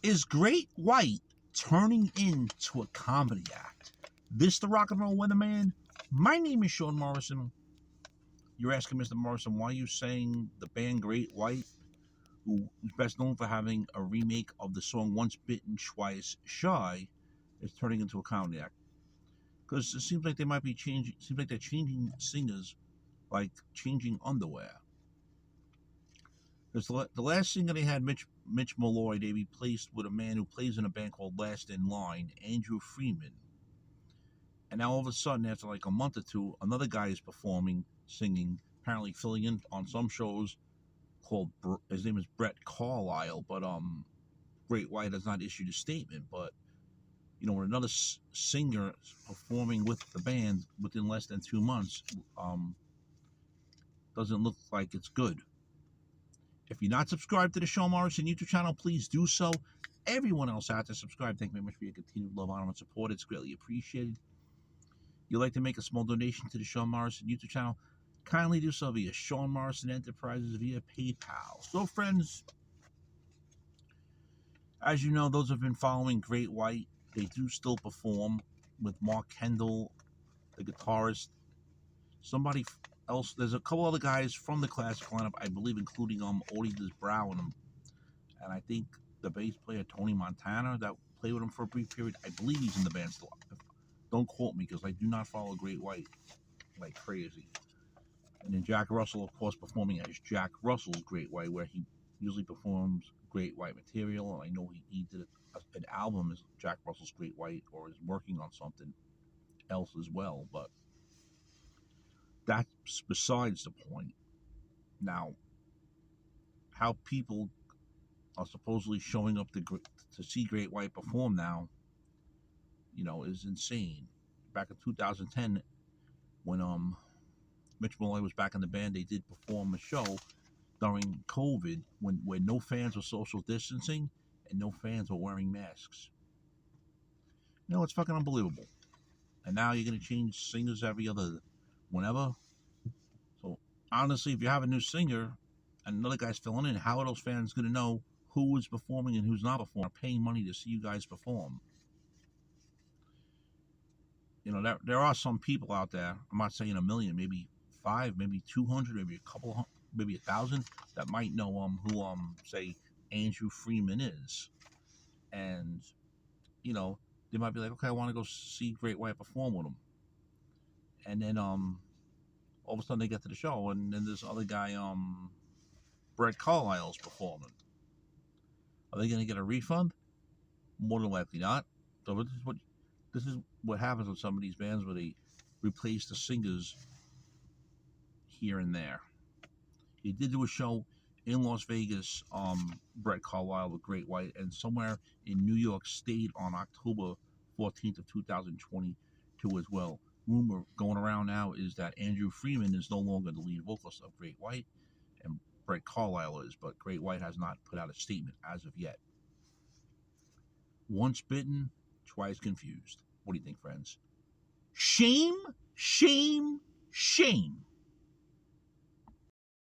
Is Great White turning into a comedy act? This the Rock and Roll Weatherman. My name is Sean Morrison. You're asking Mr. Morrison, why are you saying the band Great White, who is best known for having a remake of the song Once Bitten, Twice Shy, is turning into a comedy act? Because it seems like they might be changing, seems like they're changing singers like changing underwear. Because the last singer they had, Mitch Malloy, they replaced with a man who plays in a band called Last in Line, Andrew Freeman. And now all of a sudden, after like a month or two, another guy is performing, singing, apparently filling in on some shows called, his name is Brett Carlisle, but Great White has not issued a statement. But, you know, when another singer performing with the band within less than 2 months, doesn't look like it's good. If you're not subscribed to the Sean Morrison YouTube channel, please do so. Everyone else out there, subscribe. Thank you very much for your continued love, honor, and support. It's greatly appreciated. You'd like to make a small donation to the Sean Morrison YouTube channel, kindly do so via Sean Morrison Enterprises via PayPal. So, friends, as you know, those who have been following Great White, they do still perform with Mark Kendall, the guitarist. Somebody else, there's a couple other guys from the classic lineup, I believe, including Odie Brown, and I think the bass player Tony Montana that played with him for a brief period. I believe he's in the band still. Don't quote me, because I do not follow Great White like crazy. And then Jack Russell, of course, performing as Jack Russell's Great White, where he usually performs Great White material. And I know he did an album as Jack Russell's Great White, or is working on something else as well. But that's besides the point. Now, how people are supposedly showing up to see Great White perform now, you know, is insane. Back in 2010, when Mitch Malloy was back in the band, they did perform a show during COVID where no fans were social distancing and no fans were wearing masks. You know, it's fucking unbelievable. And now you're going to change singers every other whenever. So, honestly, if you have a new singer and another guy's filling in, how are those fans going to know who is performing and who's not performing, paying money to see you guys perform? You know, there are some people out there, I'm not saying a million, maybe 5, maybe 200, maybe a couple, maybe 1,000, that might know who say Andrew Freeman is. And, you know, they might be like, okay, I want to go see Great White perform with him. And then all of a sudden they get to the show, and then this other guy, Brett Carlisle's performing. Are they going to get a refund? More than likely not. So this is what happens with some of these bands, where they replace the singers here and there. He did do a show in Las Vegas, Brett Carlisle with Great White, and somewhere in New York State on October 14th of 2022 as well. Rumor going around now is that Andrew Freeman is no longer the lead vocalist of Great White, and Brett Carlisle is, but Great White has not put out a statement as of yet. Once bitten, twice confused. What do you think, friends? Shame, shame, shame.